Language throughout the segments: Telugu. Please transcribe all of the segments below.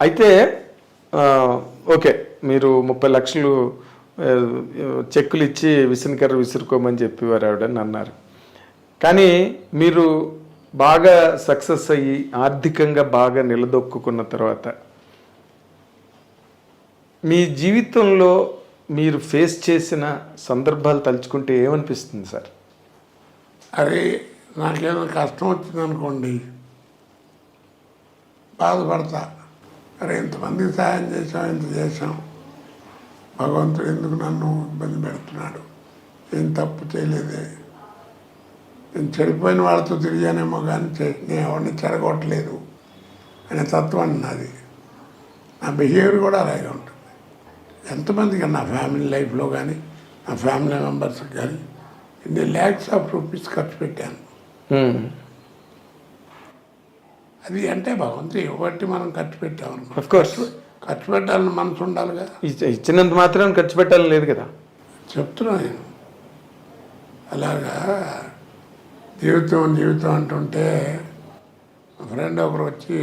అయితే ఓకే, మీరు 30 లక్షలు చెక్కులు ఇచ్చి విసనకర్ర విసురుకోమని చెప్పేవారు ఆవిడని అన్నారు. కానీ మీరు బాగా సక్సెస్ అయ్యి ఆర్థికంగా బాగా నిలదొక్కున్న తర్వాత మీ జీవితంలో మీరు ఫేస్ చేసిన సందర్భాలు తలుచుకుంటే ఏమనిపిస్తుంది సార్? అరే, నాకేమైనా కష్టం వచ్చిందనుకోండి బాధపడతా. అరే, ఇంతమందికి సహాయం చేసాం, ఇంత చేసాం, భగవంతుడు ఎందుకు నన్ను ఇబ్బంది పెడుతున్నాడు, ఏం తప్పు చేయలేదే, నేను చెడిపోయిన వాళ్ళతో తిరిగానేమో కానీ నేను ఎవరిని చెడగొట్టలేదు అనే తత్వం నాది. నా బిహేవియర్ కూడా అలాగే ఉంటుంది. ఎంతమందికి నా ఫ్యామిలీ లైఫ్లో కానీ నా ఫ్యామిలీ మెంబర్స్కి కానీ ఇన్ని ల్యాక్స్ ఆఫ్ రూపీస్ ఖర్చు పెట్టాను. అది అంటే భగవంతుడు ఇవ్వబట్టి మనం ఖర్చు పెట్టామనుకో, ఖర్చు పెట్టాలని మనసు ఉండాలిగా. ఇచ్చినంత మాత్రం ఖర్చు పెట్టాలని లేదు కదా చెప్తున్నా నేను. అలాగా జీవితం అంటుంటే మా ఫ్రెండ్ ఒకరు వచ్చి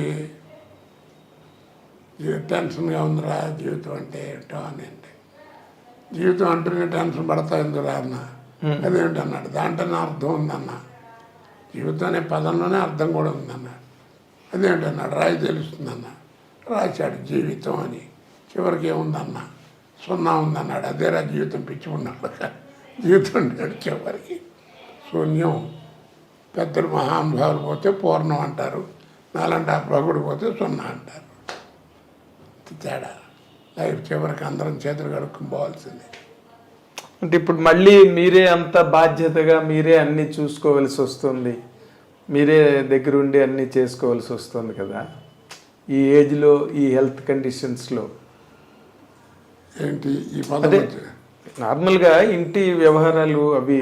టెన్షన్గా ఉందిరా జీవితం అంటే ఏంటో అని. అంటే జీవితం అంటూనే టెన్షన్ పడతా ఎందుకురా అన్న. అదేంటి అన్నాడు, దాంట్లోనే అర్థం ఉందన్న, జీవితం అనే పదంలోనే అర్థం కూడా ఉందన్న. అదేంటి అన్నాడు, రాయి తెలుస్తుందన్న. రాశాడు జీవితం అని, చివరికి ఏముందన్న, 0 ఉందన్నాడు. అదేరా జీవితం, పిచ్చి ఉన్నాడు జీవితం చివరికి శూన్యం. పెద్దలు మహానుభావులు పోతే పూర్ణం అంటారు, నాలంటే ఆ ప్రభుడు పోతే 0 అంటారు. తేడా. లైఫ్ చివరికి అందరం చేతులు కడుక్కుని పోవాల్సిందే. అంటే ఇప్పుడు మళ్ళీ మీరే అంత బాధ్యతగా మీరే అన్నీ చూసుకోవాల్సి వస్తుంది, మీరే దగ్గరుండి అన్నీ చేసుకోవాల్సి వస్తుంది కదా ఈ ఏజ్లో, ఈ హెల్త్ కండిషన్స్లో. ఏంటి ఈ పదం? నార్మల్గా ఇంటి వ్యవహారాలు అవి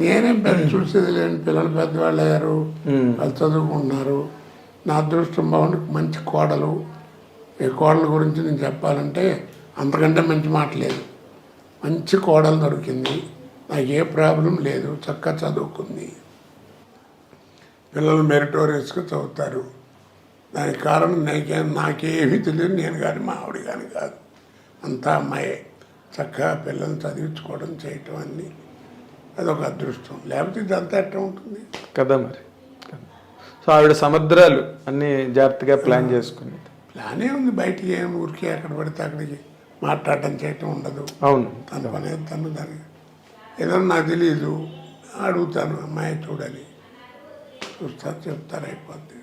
నేనేం పెద్ద చూసేది లేని, పిల్లలు పెద్దవాళ్ళు అయ్యారు, వాళ్ళు చదువుకుంటున్నారు. నా అదృష్టం బాగుండి మంచి కోడలు. ఈ కోడల గురించి నేను చెప్పాలంటే అంతకంటే మంచి మాట లేదు. మంచి కోడలు దొరికింది, నాకు ఏ ప్రాబ్లం లేదు, చక్కగా చదువుకుంది, పిల్లలు మెరిటోరియస్గా చదువుతారు. దానికి కారణం నాకేమీ తెలియదు, నేను కానీ మా ఆవిడ కానీ కాదు, అంతా అమ్మాయే. చక్కగా పిల్లల్ని చదివించుకోవడం చేయటం అన్నీ అదొక అదృష్టం. లేకపోతే ఇదంతా ఎట్లా ఉంటుంది కదా మరి. సో ఆవిడ సముద్రాలు అన్నీ జాగ్రత్తగా ప్లాన్ చేసుకునేది. ప్లానే ఉంది, బయటికి ఏం ఊరికి ఎక్కడ పడితే అక్కడికి మాట్లాడటం చేయటం ఉండదు. అవును, తన పని తను దాన్ని ఏదన్నా నాకు తెలియదు అడుగుతాను, అమ్మాయి చూడాలి, చూస్తారు, చెప్తారు, అయిపోద్ది.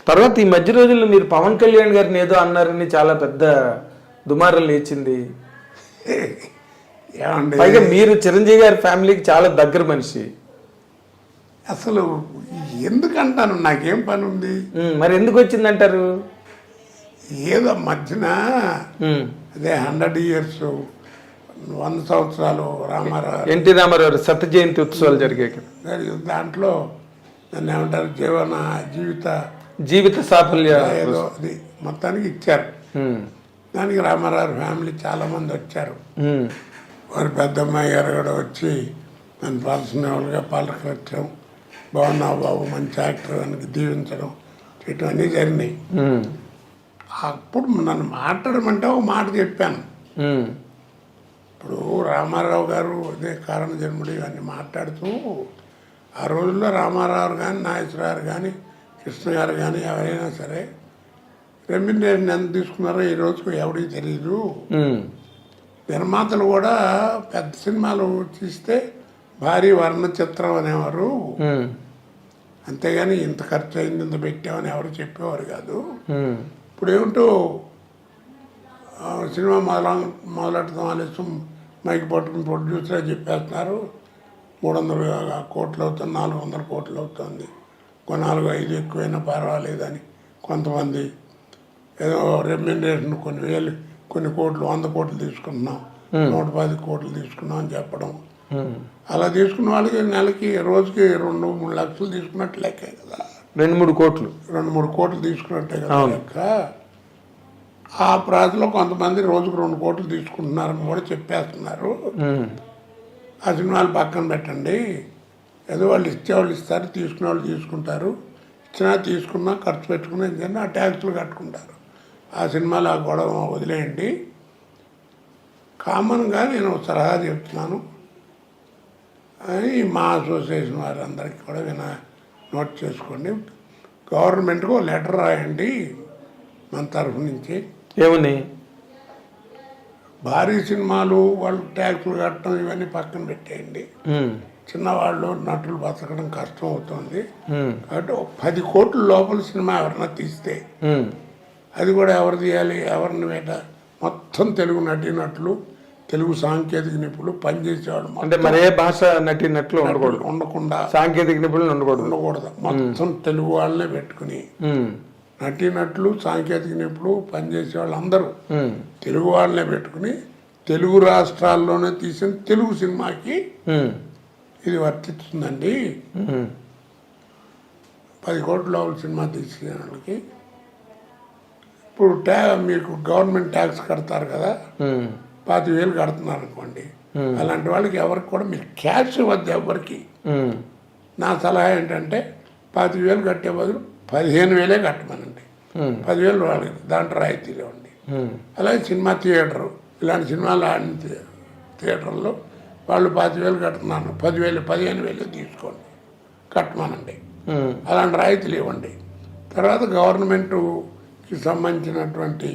తర్వాత ఈ మధ్య రోజుల్లో మీరు పవన్ కళ్యాణ్ గారిని ఏదో అన్నారని చాలా పెద్ద దుమారం లేచింది. ఏమండి, పైగా మీరు చిరంజీవి గారి ఫ్యామిలీకి చాలా దగ్గర మనిషి. అసలు ఎందుకంటాను, నాకేం పని ఉంది, మరి ఎందుకు వచ్చిందంటారు? ఏదో మధ్యన అదే 100 years 100 సంవత్సరాలు రామారావు, ఎన్టీ రామారావు శత జయంతి ఉత్సవాలు జరిగాయి. దాంట్లో దాన్ని ఏమంటారు, జీవిత సాఫల్య ఏదో అది మొత్తానికి ఇచ్చారు. దానికి రామారావు ఫ్యామిలీ చాలామంది వచ్చారు. వారి పెద్దమ్మాయి గారు కూడా వచ్చి నన్ను పర్సనల్గా పలకరించడం, బాగున్నావు బాబు, మంచి యాక్టర్ అని దీవించడం చేయటం అన్నీ జరిగినాయి. అప్పుడు నన్ను మాట్లాడమంటే ఒక మాట చెప్పాను. ఇప్పుడు రామారావు గారు అదే కారణ జన్ముడు ఇవన్నీ మాట్లాడుతూ, ఆ రోజుల్లో రామారావు కానీ నాగేశ్వరరావు కానీ కృష్ణ గారు కానీ ఎవరైనా సరే రెమ్యునరేషన్ ఎంత తీసుకున్నారో ఈ రోజుకు ఎవరికి తెలియదు. నిర్మాతలు కూడా పెద్ద సినిమాలు తీస్తే భారీ వర్ణ చిత్రం అనేవారు, అంతేగాని ఇంత ఖర్చు అయింది, ఇంత పెట్టామని ఎవరు చెప్పేవారు కాదు. ఇప్పుడు ఏమిటో సినిమా మొదలెట్టడం అనేసి మైకి పట్టుకుని ప్రొడ్యూసర్ చెప్పేస్తున్నారు, 300 కోట్లు అవుతుంది, 400 కోట్లు అవుతుంది, 4-5 ఎక్కువైనా పర్వాలేదని. కొంతమంది ఏదో రెమ్యునరేషన్ కొన్ని కోట్లు, 100 కోట్లు తీసుకుంటున్నాం, 110 కోట్లు తీసుకున్నాం అని చెప్పడం. అలా తీసుకున్న వాళ్ళకి నెలకి రోజుకి 2-3 లక్షలు తీసుకున్నట్టు లెక్కే కదా. 2-3 కోట్లు 2-3 కోట్లు తీసుకున్నట్టే కదా లెక్క. ఆ ప్రాంతంలో కొంతమంది రోజుకు 2 కోట్లు తీసుకుంటున్నారని కూడా చెప్పేస్తున్నారు. ఆ సినిమాలు పక్కన పెట్టండి, ఏదో వాళ్ళు ఇచ్చేవాళ్ళు ఇస్తారు, తీసుకునే వాళ్ళు తీసుకుంటారు, ఇచ్చినా తీసుకున్నా ఖర్చు పెట్టుకున్నా ఆ ట్యాక్సులు కట్టుకుంటారు. ఆ సినిమాలో ఆ గొడవ వదిలేయండి. కామన్గా నేను సలహా చెప్తున్నాను అని మా అసోసియేషన్ వారందరికీ కూడా నోట్ చేసుకోండి. గవర్నమెంట్కు లెటర్ రాయండి మన తరఫు నుంచి. ఏమని? భారీ సినిమాలు వాళ్ళు ట్యాక్సులు కట్టడం ఇవన్నీ పక్కన పెట్టేయండి. చిన్నవాళ్ళు నటులు బతకడం కష్టం అవుతుంది కాబట్టి 10 కోట్ల లోపల సినిమా ఎవరన్నా తీస్తే అది కూడా ఎవరు తీయాలి, ఎవరిని మొత్తం తెలుగు నటీనటులు, తెలుగు సాంకేతిక నిపుణులు పనిచేసేవాళ్ళు. అంటే మరే భాష నటినట్లు ఉండకుండా సాంకేతిక నిపుణులు ఉండకూడదు. మొత్తం తెలుగు వాళ్ళనే పెట్టుకుని నటీనటులు, సాంకేతిక నిపుణులు పనిచేసేవాళ్ళు అందరూ తెలుగు వాళ్ళనే పెట్టుకుని తెలుగు రాష్ట్రాల్లోనే తీసిన తెలుగు సినిమాకి ఇది వర్తిస్తుందండి. 10 కోట్ల లోపల సినిమా తీసిన వాళ్ళకి ఇప్పుడు మీకు గవర్నమెంట్ ట్యాక్స్ కడతారు కదా, 25,000 కడుతున్నారు అనుకోండి. అలాంటి వాళ్ళకి ఎవరికి కూడా మీరు క్యాష్ ఇవ్వద్దు ఎవరికి. నా సలహా ఏంటంటే 25,000 కట్టే బదులు 15,000 కట్టమనండి. 10,000 వాళ్ళకి దాంట్లో రాయితీలు ఇవ్వండి. అలాగే సినిమా థియేటరు, ఇలాంటి సినిమాలు ఆడిన థియేటర్లో వాళ్ళు 25,000 కడుతున్నాను, 10,000 15,000 తీసుకోండి కట్టమనండి. అలాంటి రాయితీలు ఇవ్వండి. తర్వాత గవర్నమెంట్కి సంబంధించినటువంటి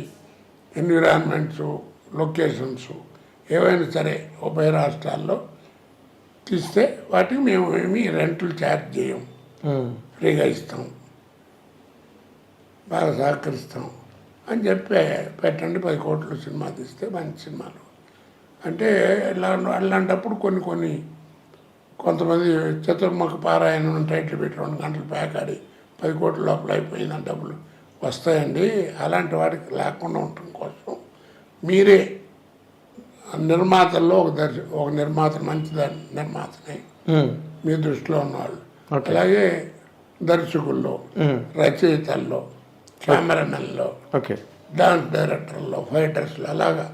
ఎన్విరాన్మెంట్స్, లొకేషన్స్ ఏవైనా సరే ఉభయ రాష్ట్రాల్లో తీస్తే వాటికి మేము ఏమి రెంట్లు ఛార్జ్ చేయం, ఫ్రీగా ఇస్తాం, బాగా సహకరిస్తాం అని చెప్పి పెట్టండి. 10 కోట్లు సినిమా తీస్తే మంచి సినిమాలు అంటే అలాంటప్పుడు కొంతమంది చతుర్ముఖ పారాయణం టైటిల్ పెట్టి 2 గంటలు ప్యాక్ ఆడి 10 కోట్ల లోపల అయిపోయిందని డబ్బులు వస్తాయండి. అలాంటి వాడికి లేకుండా ఉండటం కోసం మీరే నిర్మాతల్లో ఒక నిర్మాత, మంచి నిర్మాతని మీ దృష్టిలో ఉన్నవాళ్ళు, అలాగే దర్శకుల్లో, రచయితల్లో, కెమెరామెన్లో, డాన్స్ డైరెక్టర్లో, ఫైటర్స్లో అలాగా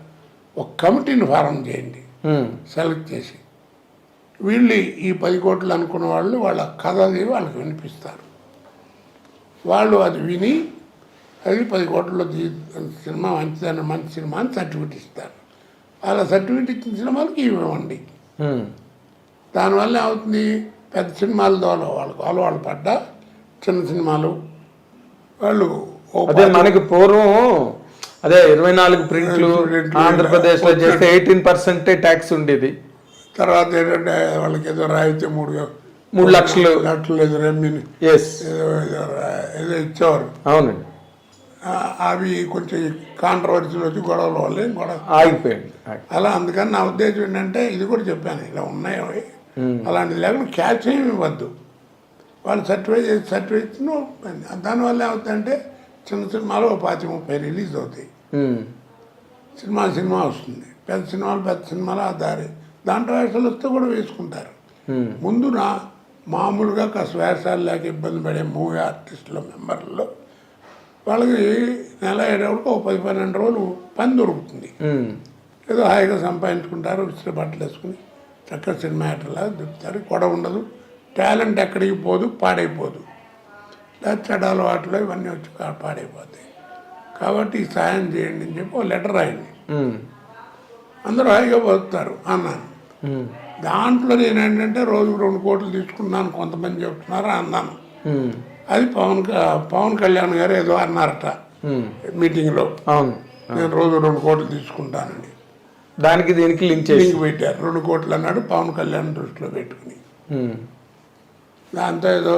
ఒక కమిటీని ఫారం చేయండి సెలెక్ట్ చేసి. వీళ్ళు ఈ 10 కోట్లు అనుకున్న వాళ్ళు వాళ్ళ కథ వాళ్ళకి వినిపిస్తారు. వాళ్ళు అది విని అది 10 కోట్లలో సినిమా మంచి సినిమా అని సర్టిఫికెట్ ఇస్తారు. వాళ్ళ సర్టిఫికెట్ ఇచ్చిన సినిమాలకి ఇవ్వండి. దానివల్ల ఏమవుతుంది, పెద్ద సినిమాల ద్వారా వాళ్ళు పడ్డా చిన్న సినిమాలు వాళ్ళు మనకి పూర్వం 24 ప్రింట్లు ఆంధ్రప్రదేశ్ లో చేస్తే 18% ట్యాక్స్ ఉండేది. తర్వాత ఏంటంటే వాళ్ళకి ఏదో రాయితీ 3 లక్షలు ఏదో రెమ్యూని ఏదో ఇచ్చేవారు. అవునండి. అవి కొంచెం కాంట్రవర్సీలు వచ్చి గొడవల వల్ల గొడవ ఆగిపోయింది. అలా అందుకని నా ఉద్దేశం ఏంటంటే ఇది కూడా చెప్పాను, ఇలా ఉన్నాయి అవి అలాంటి లేకుండా క్యాష్ ఏమి ఇవ్వద్దు. వాళ్ళు సర్టిఫికేట్ దానివల్ల ఏమవుతుందంటే చిన్న సినిమాలు 25-30 రిలీజ్ అవుతాయి. సినిమా వస్తుంది. పెద్ద సినిమాలు ఆ దాంట్లో వేషాలు వస్తే కూడా వేసుకుంటారు. ముందు మామూలుగా కాస్త వేషాలు లేక ఇబ్బంది పడే మూవీ ఆర్టిస్టుల మెంబర్లలో వాళ్ళకి నెల అయ్యేటప్పుడు 10-12 రోజులు పని దొరుకుతుంది. ఏదో హాయిగా సంపాదించుకుంటారు, విసిరి బట్టలు వేసుకుని చక్కగా సినిమా యాక్టర్లాగా దొరుకుతారు. గొడవ ఉండదు, టాలెంట్ ఎక్కడికి పోదు, పాడైపోదు. చెడాలు వాటిలో ఇవన్నీ వచ్చి పాడైపోతాయి. కాబట్టి సాయం చేయండి అని చెప్పి లెటర్ రాయండి. అందరూ హాయిగా బతుకుతారు అన్నాను. దాంట్లో నేనేంటంటే రోజుకు 2 కోట్లు తీసుకున్నాను కొంతమంది చెప్తున్నారు అన్నాను. అది పవన్ కళ్యాణ్ గారు ఏదో అన్నారట మీటింగ్లో, నేను రోజు 2 కోట్లు తీసుకుంటానండి. దానికి దీనికి లింక్ పెట్టారు. 2 కోట్లు అన్నాడు పవన్ కళ్యాణ్ దృష్టిలో పెట్టుకుని. దాంతో ఏదో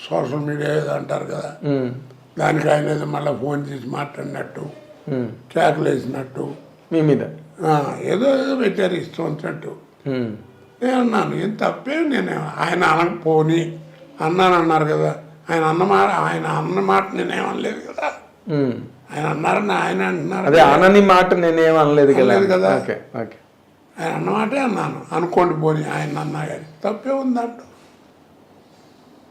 సోషల్ మీడియా ఏదో అంటారు కదా, దానికి ఆయన ఏదో మళ్ళీ ఫోన్ చేసి మాట్లాడినట్టు, కేకలు వేసినట్టు మీ మీద ఏదో పెట్టారు ఇష్టం వచ్చినట్టు. నేను అన్నాను, ఏం తప్పేం, నేను ఆయన అనకపోని అన్నారు కదా, ఆయన అన్న మాట నేనేమనలేదు కదా, ఆయన అన్నారని ఆయన అంటున్నారు. అదే అనని మాట నేనేమనలేదు కదా, ఆయన అన్నమాటే అన్నాను. అనుకోండి పోని ఆయన అన్నా కానీ తప్పే ఉందంటూ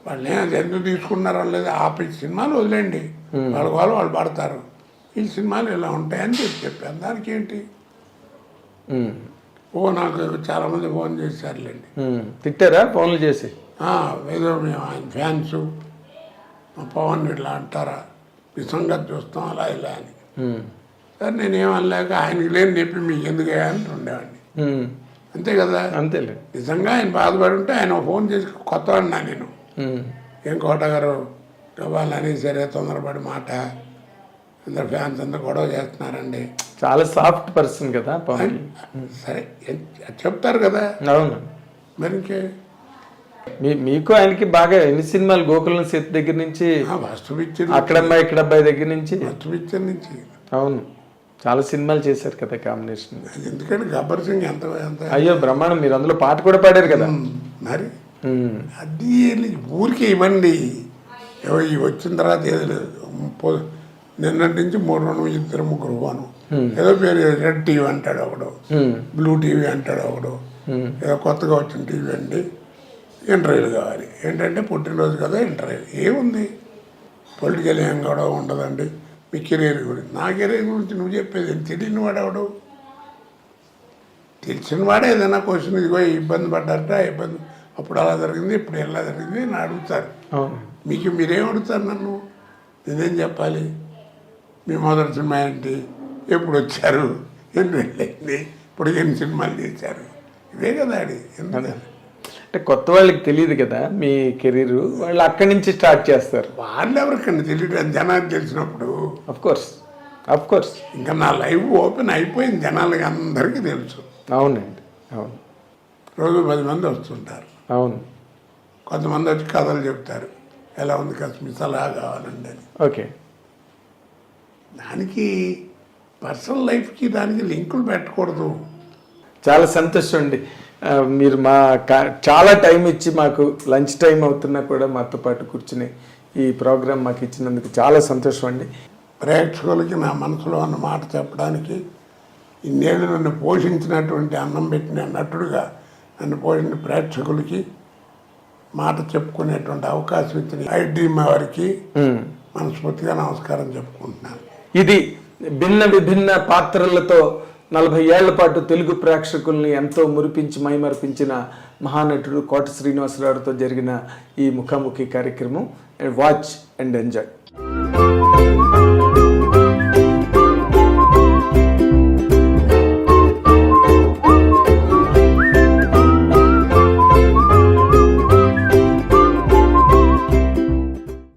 వాళ్ళు ఎందుకు తీసుకున్నారో లేదు. సినిమాలు వదిలేండి, వాళ్ళు పడతారు. ఈ సినిమాలు ఇలా ఉంటాయని చెప్పాను. దానికి ఏంటి, నాకు చాలామంది ఫోన్ చేశారులేండి. తిట్టారా ఫోన్లు చేసి? ఏదో మేము ఆయన ఫ్యాన్స్, పవన్ ఇట్లా అంటారా, మీ సంగతి చూస్తాం అలా ఇలా అని. సరే నేనేమనలేక ఆయనకి లేని చెప్పి మీకు ఎందుకయ్యా అని ఉండేవాడిని. అంతే కదా, అంతేలే. నిజంగా ఆయన బాధపడి ఉంటే ఆయన ఫోన్ చేసి కొత్త వాడినా నేను, ఏం కోట గారు కావాలని సరే తొందరపడి మాట అందరు ఫ్యాన్స్ అంతా గొడవ చేస్తున్నారండి. చాలా సాఫ్ట్ పర్సన్ కదా పవన్. సరే చెప్తారు కదా. అవును. మరి ఇంకే మీకు ఆయనకి బాగా ఎన్ని సినిమాలు, గోకులం సీత దగ్గర నుంచి, ఫస్ట్ పిక్చర్ అక్కడమ్మాయి ఇక్కడబ్బాయి దగ్గర నుంచి, ఫస్ట్ పిక్చర్ నుంచి. అవును, చాలా సినిమాలు చేశారు కదా కాంబినేషన్. ఎందుకంటే గబ్బర్ సింగ్ ఎంత ఎంత అయ్యో బ్రహ్మాండం, మీరు అందులో పాట కూడా పాడారు కదా. మరి అది ఊరికే ఇవ్వండి, ఇవి వచ్చిన తర్వాత ఏదో లేదు. నిన్నటి నుంచి 2 3 పోను, ఏదో పేరు రెడ్ టీవీ అంటాడు ఒకడు, బ్లూ టీవీ అంటాడు ఒకడు, ఏదో కొత్తగా వచ్చిన టీవీ అండి, ఇంటర్వ్యూలు కావాలి. ఏంటంటే పుట్టినరోజు కదా ఇంటర్వ్యూ. ఏముంది పొలిటికల్ ఏం కూడా ఉండదండి. మీ కెరీర్ గురించి, నా కెరీర్ గురించి నువ్వు చెప్పేది తెలియని వాడెవడు? తెలిసిన వాడే ఏదైనా క్వశ్చన్, ఇదిగో ఇబ్బంది పడ్డారట, ఇబ్బంది అప్పుడు అలా జరిగింది, ఇప్పుడు ఎలా జరిగింది అని అడుగుతారు. మీకు మీరేం అడుగుతారు నన్ను? నేనేం చెప్పాలి? మీ మొదటి సినిమా ఏంటి, ఎప్పుడు వచ్చారు, ఎన్ని వెళ్ళింది, ఇప్పుడు ఎన్ని సినిమాలు చేశారు, ఇవే కదా అది. అంటే కొత్త వాళ్ళకి తెలియదు కదా మీ కెరీర్, వాళ్ళు అక్కడి నుంచి స్టార్ట్ చేస్తారు. వాళ్ళు ఎవరికన్నా తెలియదు, జనానికి తెలిసినప్పుడు. అఫ్ కోర్స్ ఇంకా నా లైఫ్ ఓపెన్ అయిపోయింది, జనాలకి అందరికీ తెలుసు. అవునండి, అవును. రోజు 10 మంది వస్తుంటారు. అవును. కొంతమంది వచ్చి కథలు చెప్తారు, ఎలా ఉంది కస్మి సలహా కావాలండి అని. ఓకే. దానికి పర్సనల్ లైఫ్కి దానికి లింకులు పెట్టకూడదు. చాలా సంతోషం అండి, మీరు మా చాలా టైం ఇచ్చి మాకు లంచ్ టైం అవుతున్నా కూడా మాతో పాటు కూర్చుని ఈ ప్రోగ్రాం మాకు ఇచ్చినందుకు చాలా సంతోషం అండి. ప్రేక్షకులకి నా మనసులో అన్న మాట చెప్పడానికి, ఇన్నేళ్ళు నన్ను పోషించినటువంటి, అన్నం పెట్టిన నటుడుగా నన్ను పోషించిన ప్రేక్షకులకి మాట చెప్పుకునేటువంటి అవకాశం ఇచ్చిన ఐ డ్రీమ్ వారికి మనస్ఫూర్తిగా నమస్కారం చెప్పుకుంటున్నాను. ఇది భిన్న విభిన్న పాత్రలతో 40 ఏళ్ల పాటు తెలుగు ప్రేక్షకుల్ని ఎంతో మురిపించి మైమర్పించిన మహానటుడు కోట శ్రీనివాసరావుతో జరిగిన ఈ ముఖాముఖి కార్యక్రమం. Watch and enjoy.